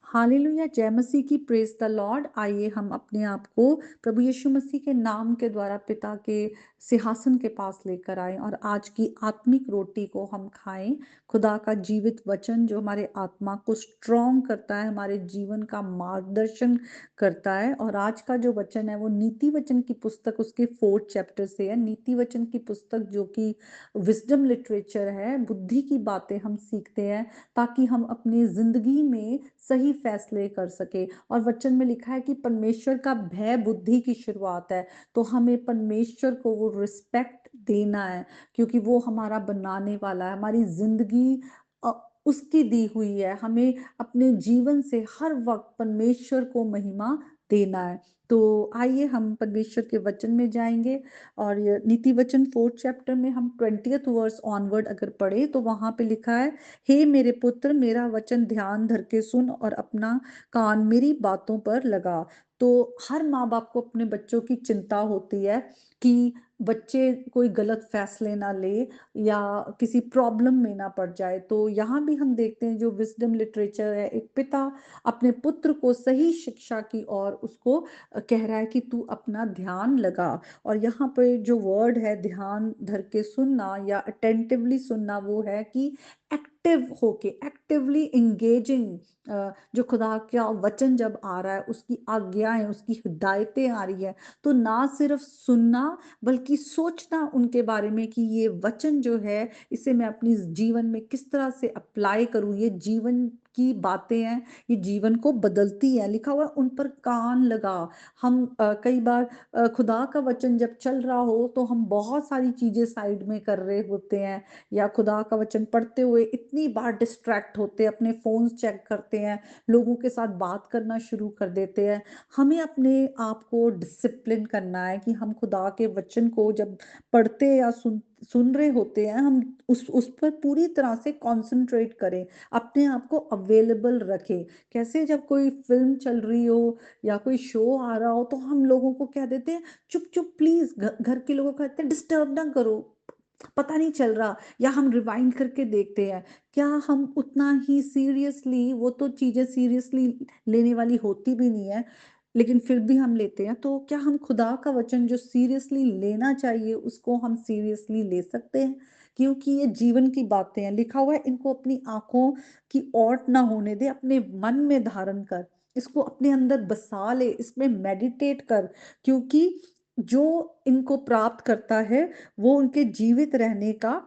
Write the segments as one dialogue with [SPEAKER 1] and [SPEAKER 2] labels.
[SPEAKER 1] Hallelujah, जय मसीह की, praise the Lord. आइए हम अपने आप को प्रभु यीशु मसीह के नाम के द्वारा पिता के सिंहासन के पास लेकर आए और आज की आत्मिक रोटी को हम खाएं। खुदा का जीवित वचन जो हमारे आत्मा को स्ट्रॉन्ग करता है, हमारे जीवन का मार्गदर्शन करता है। और आज का जो वचन है वो नीति वचन की पुस्तक उसके 4th चैप्टर से है। नीति वचन की पुस्तक जो कि विजडम लिटरेचर है, बुद्धि की बातें हम सीखते हैं ताकि हम अपनी जिंदगी में सही फैसले कर सके। और वचन में लिखा है कि परमेश्वर का भय बुद्धि की शुरुआत है। तो हमें परमेश्वर को वो रिस्पेक्ट देना है, क्योंकि वो हमारा बनाने वाला है, हमारी जिंदगी अ, उसकी दी हुई है। हमें अपने जीवन से हर वक्त परमेश्वर को महिमा देना है। तो आइए हम परमेश्वर के वचन में जाएंगे। और ये नीति वचन 4th चैप्टर में हम 20th वर्स ऑनवर्ड अगर पढ़े तो वहां पे लिखा है, हे मेरे पुत्र, मेरा वचन ध्यान धर के सुन और अपना कान मेरी बातों पर लगा। तो हर माँ बाप को अपने बच्चों की चिंता होती है कि बच्चे कोई गलत फैसले ना ले या किसी प्रॉब्लम में ना पड़ जाए। तो यहाँ भी हम देखते हैं जो विजडम लिटरेचर है, एक पिता अपने पुत्र को सही शिक्षा की और उसको कह रहा है कि तू अपना ध्यान लगा। और यहाँ पे जो वर्ड है ध्यान धर के सुनना या अटेंटिवली सुनना, वो है कि एक्टिव होके, एक्टिवली इंगेजिंग। जो खुदा का वचन जब आ रहा है, उसकी आज्ञाएं, उसकी हिदायतें आ रही है, तो ना सिर्फ सुनना बल्कि सोचना उनके बारे में कि ये वचन जो है इसे मैं अपनी जीवन में किस तरह से अप्लाई करूं। ये जीवन की बातें हैं, ये जीवन को बदलती है। लिखा हुआ है, उन पर कान लगा। हम कई बार खुदा का वचन जब चल रहा हो तो हम बहुत सारी चीजें साइड में कर रहे होते हैं, या खुदा का वचन पढ़ते हुए इतनी बार डिस्ट्रैक्ट होते हैं, अपने फोन चेक करते हैं, लोगों के साथ बात करना शुरू कर देते हैं। हमें अपने आप को डिसिप्लिन करना है कि हम खुदा के वचन को जब पढ़ते या सुन रहे होते हैं, हम उस पर पूरी तरह से कंसंट्रेट करें, अपने आप को अवेलेबल रखें। कैसे जब कोई फिल्म चल रही हो या कोई शो आ रहा हो तो हम लोगों को कह देते हैं, चुप चुप प्लीज, घर के लोगों को कहते हैं डिस्टर्ब ना करो, पता नहीं चल रहा। या हम रिवाइंड करके देखते हैं। क्या हम उतना ही सीरियसली, वो तो चीजें सीरियसली लेने वाली होती भी नहीं है, लेकिन फिर भी हम लेते हैं। तो क्या हम खुदा का वचन जो सीरियसली लेना चाहिए उसको हम सीरियसली ले सकते हैं? क्योंकि ये जीवन की बातें हैं। लिखा हुआ है, इनको अपनी आंखों की ओट ना होने दे, अपने मन में धारण कर, इसको अपने अंदर बसा ले, इसमें मेडिटेट कर। क्योंकि जो इनको प्राप्त करता है वो उनके जीवित रहने का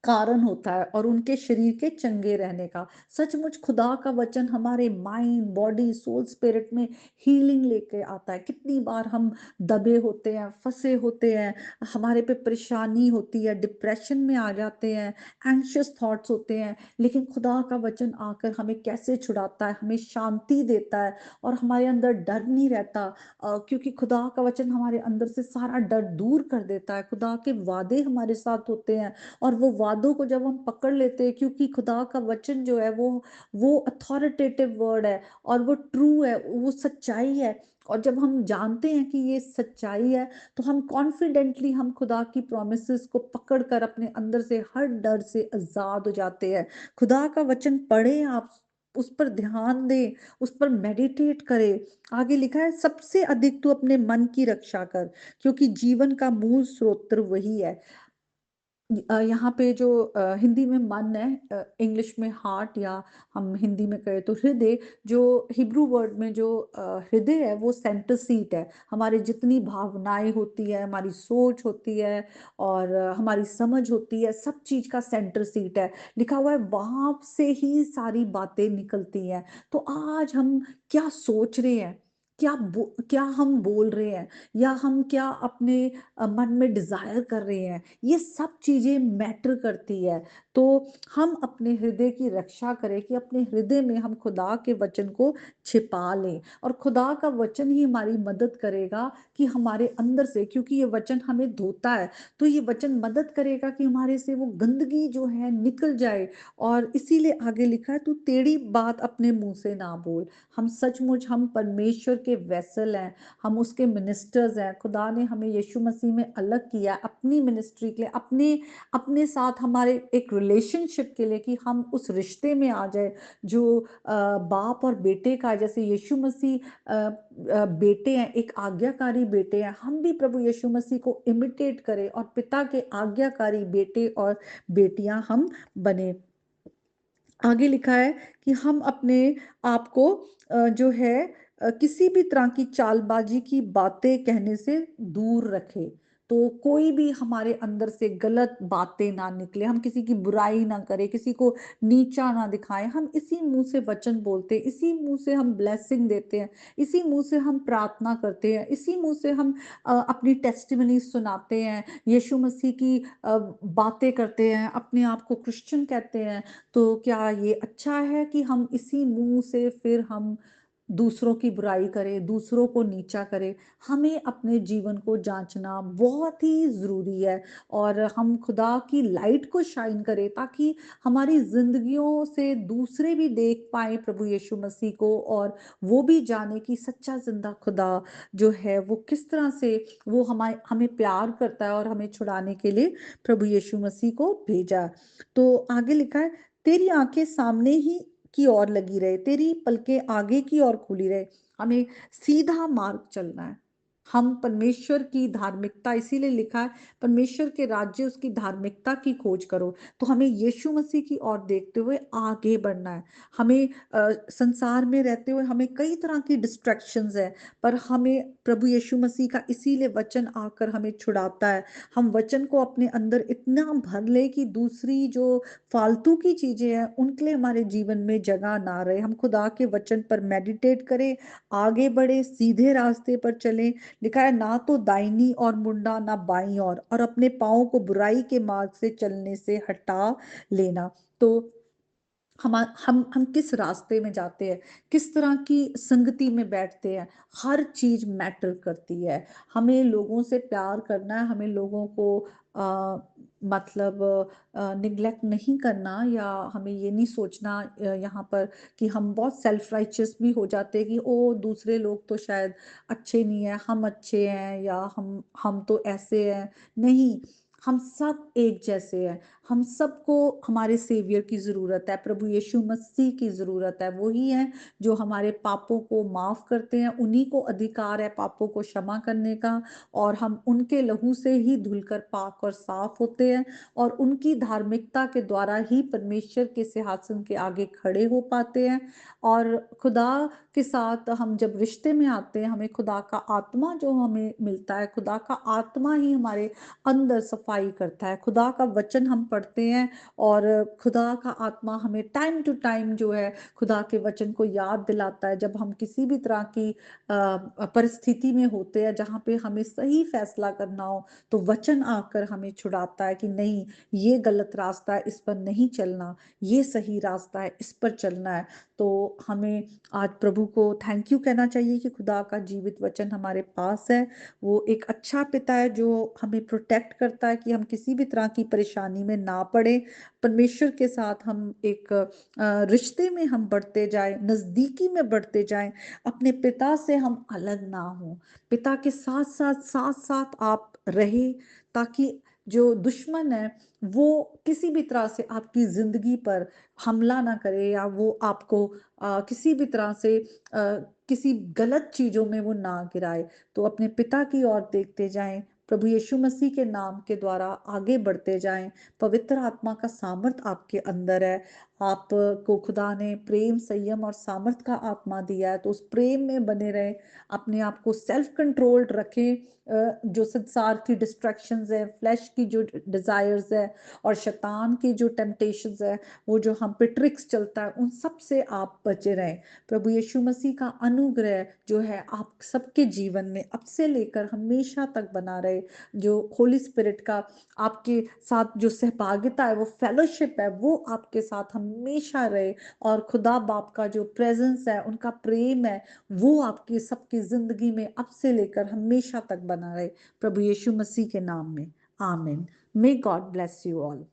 [SPEAKER 1] कारण होता है और उनके शरीर के चंगे रहने का। सचमुच खुदा का वचन हमारे माइंड, बॉडी, सोल, स्पिरिट में हीलिंग लेके आता है। कितनी बार हम दबे होते हैं, फंसे होते हैं, हमारे पे परेशानी होती है, डिप्रेशन में आ जाते हैं, एंग्शियस थॉट्स होते हैं, लेकिन खुदा का वचन आकर हमें कैसे छुड़ाता है, हमें शांति देता है और हमारे अंदर डर नहीं रहता। क्योंकि खुदा का वचन हमारे अंदर से सारा डर दूर कर देता है। खुदा के वादे हमारे साथ होते हैं और वो वादों को जब हम पकड़ लेते हैं, क्योंकि खुदा का वचन जो है वो अथॉरिटेटिव वर्ड है और वो ट्रू है, वो सच्चाई है। और जब हम जानते हैं कि ये सच्चाई है तो हम कॉन्फिडेंटली हम खुदा की प्रोमिसेस को पकड़कर अपने अंदर से हर डर से आजाद हो जाते हैं। खुदा का वचन पढ़े आप, उस पर ध्यान दें, उस पर मेडिटेट करें। आगे लिखा है, सबसे अधिक तू अपने मन की रक्षा कर, क्योंकि जीवन का मूल स्रोत वही है। यहाँ पे जो हिंदी में मन है, इंग्लिश में हार्ट, या हम हिंदी में कहें तो हृदय। जो हिब्रू वर्ड में जो हृदय है वो सेंटर सीट है। हमारी जितनी भावनाएं होती है, हमारी सोच होती है और हमारी समझ होती है, सब चीज का सेंटर सीट है। लिखा हुआ है वहां से ही सारी बातें निकलती हैं। तो आज हम क्या सोच रहे हैं, क्या हम बोल रहे हैं, या हम क्या अपने मन में डिजायर कर रहे हैं, ये सब चीजें मैटर करती है। तो हम अपने हृदय की रक्षा करें कि अपने हृदय में हम खुदा के वचन को छिपा लें, और खुदा का वचन ही हमारी मदद करेगा कि हमारे अंदर से, क्योंकि ये वचन हमें धोता है, तो ये वचन मदद करेगा कि हमारे से वो गंदगी जो है निकल जाए। और इसीलिए आगे लिखा है, तू टेढ़ी बात अपने मुंह से ना बोल। हम सचमुच हम परमेश्वर के वेसल हैं, हम उसके मिनिस्टर्स हैं। खुदा ने हमें यीशु मसीह में अलग किया है अपनी मिनिस्ट्री के लिए, अपने अपने साथ हमारे एक रिलेशनशिप के लिए, कि हम उस रिश्ते में आ जाए जो बाप और बेटे का, जैसे यीशु मसीह बेटे हैं, एक आज्ञाकारी बेटे हैं, हम भी प्रभु यीशु मसीह को इमिटेट करें और पिता के आज्ञाकारी बेटे और बेटियां हम बने। आगे लिखा है कि हम अपने आप को जो है किसी भी तरह की चालबाजी की बातें कहने से दूर रखें। तो कोई भी हमारे अंदर से गलत बातें ना निकले, हम किसी की बुराई ना करें, किसी को नीचा ना दिखाएं। हम इसी मुंह से वचन बोलते हैं, इसी मुंह से हम ब्लेसिंग देते हैं, इसी मुंह से हम प्रार्थना करते हैं, इसी मुंह से हम अपनी टेस्टिमनी सुनाते हैं, यीशु मसीह की बातें करते हैं, अपने आप को क्रिश्चियन कहते हैं। तो क्या ये अच्छा है कि हम इसी मुंह से फिर हम दूसरों की बुराई करें, दूसरों को नीचा करें? हमें अपने जीवन को जांचना बहुत ही ज़रूरी है, और हम खुदा की लाइट को शाइन करें, ताकि हमारी ज़िंदगियों से दूसरे भी देख पाएँ प्रभु यीशु मसीह को, और वो भी जाने कि सच्चा ज़िंदा खुदा जो है वो किस तरह से वो हमें प्यार करता है और हमें छुड़ाने के लिए प्रभु यीशु मसीह को भेजा। तो आगे लिखा है, तेरी आंखें सामने ही की ओर लगी रहे, तेरी पलकें आगे की ओर खुली रहे। हमें सीधा मार्ग चलना है। हम परमेश्वर की धार्मिकता, इसीलिए लिखा है परमेश्वर के राज्य उसकी धार्मिकता की खोज करो। तो हमें यीशु मसीह की ओर देखते हुए आगे बढ़ना है। हमें संसार में रहते हुए हमें कई तरह की डिस्ट्रैक्शंस है, पर हमें प्रभु यीशु मसीह का इसीलिए वचन आकर हमें छुड़ाता है। हम वचन को अपने अंदर इतना भर ले कि दूसरी जो फालतू की चीजें हैं उनके लिए हमारे जीवन में जगह ना रहे। हम खुदा के वचन पर मेडिटेट करें, आगे बढ़े, सीधे रास्ते पर चलें। लिखा है, ना तो दाहिनी और मुड़ना, ना बाईं और अपने पाँव को बुराई के मार्ग से चलने से हटा लेना। तो हम किस रास्ते में जाते हैं, किस तरह की संगति में बैठते हैं, हर चीज मैटर करती है। हमें लोगों से प्यार करना है, हमें लोगों को आ, मतलब निग्लेक्ट नहीं करना, या हमें ये नहीं सोचना यहाँ पर कि हम बहुत सेल्फ राइचियस भी हो जाते हैं कि ओ दूसरे लोग तो शायद अच्छे नहीं है, हम अच्छे हैं, या हम तो ऐसे हैं। नहीं, हम सब एक जैसे हैं। हम सबको हमारे सेवियर की जरूरत है, प्रभु यीशु मसीह की जरूरत है। वही है जो हमारे पापों को माफ करते हैं, उन्हीं को अधिकार है पापों को क्षमा करने का, और हम उनके लहू से ही धुलकर पाक और साफ होते हैं, और उनकी धार्मिकता के द्वारा ही परमेश्वर के सिंहासन के आगे खड़े हो पाते हैं। और खुदा के साथ हम जब रिश्ते में आते हैं, हमें खुदा का आत्मा जो हमें मिलता है, खुदा का आत्मा ही हमारे अंदर सफाई करता है। खुदा का वचन हम पढ़ते हैं, और खुदा का आत्मा हमें टाइम टू टाइम जो है खुदा के वचन को याद दिलाता है। जब हम किसी भी तरह की परिस्थिति में होते हैं जहाँ पे हमें सही फैसला करना हो, तो वचन आकर हमें छुड़ाता है कि नहीं, ये गलत रास्ता है, इस पर नहीं चलना, ये सही रास्ता है, इस पर चलना है। तो हमें आज प्रभु को थैंक यू कहना चाहिए कि खुदा का जीवित वचन हमारे पास है। वो एक अच्छा पिता है जो हमें प्रोटेक्ट करता है कि हम किसी भी तरह की परेशानी में ना पड़े। परमेश्वर के साथ हम एक रिश्ते में हम बढ़ते जाएं, नजदीकी में बढ़ते जाएं, अपने पिता से हम अलग ना हो। पिता के साथ साथ साथ साथ आप रहे, ताकि जो दुश्मन है वो किसी भी तरह से आपकी जिंदगी पर हमला ना करे, या वो आपको किसी भी तरह से किसी गलत चीजों में वो ना गिराए। तो अपने पिता की ओर देखते जाएं, प्रभु यीशु मसीह के नाम के द्वारा आगे बढ़ते जाएं। पवित्र आत्मा का सामर्थ आपके अंदर है। आपको खुदा ने प्रेम, संयम और सामर्थ का आत्मा दिया है, तो उस प्रेम में बने रहे। अपने आप को सेल्फ कंट्रोल्ड रखें। जो संसार की डिस्ट्रैक्शंस है, फ्लैश की जो डिजायर्स है, और शैतान की जो टेम्पटेशंस है, वो जो हम पे ट्रिक्स चलता है, उन सब से आप बचे रहें। प्रभु यीशु मसीह का अनुग्रह जो है आप सबके जीवन में अब से लेकर हमेशा तक बना रहे। जो होली स्पिरिट का आपके साथ जो सहभागिता है, वो फेलोशिप है, वो आपके साथ हमेशा रहे। और खुदा बाप का जो प्रेजेंस है, उनका प्रेम है, वो आपकी सबकी जिंदगी में अब से लेकर हमेशा तक बना रहे, प्रभु यीशु मसीह के नाम में। आमीन। May God bless you all.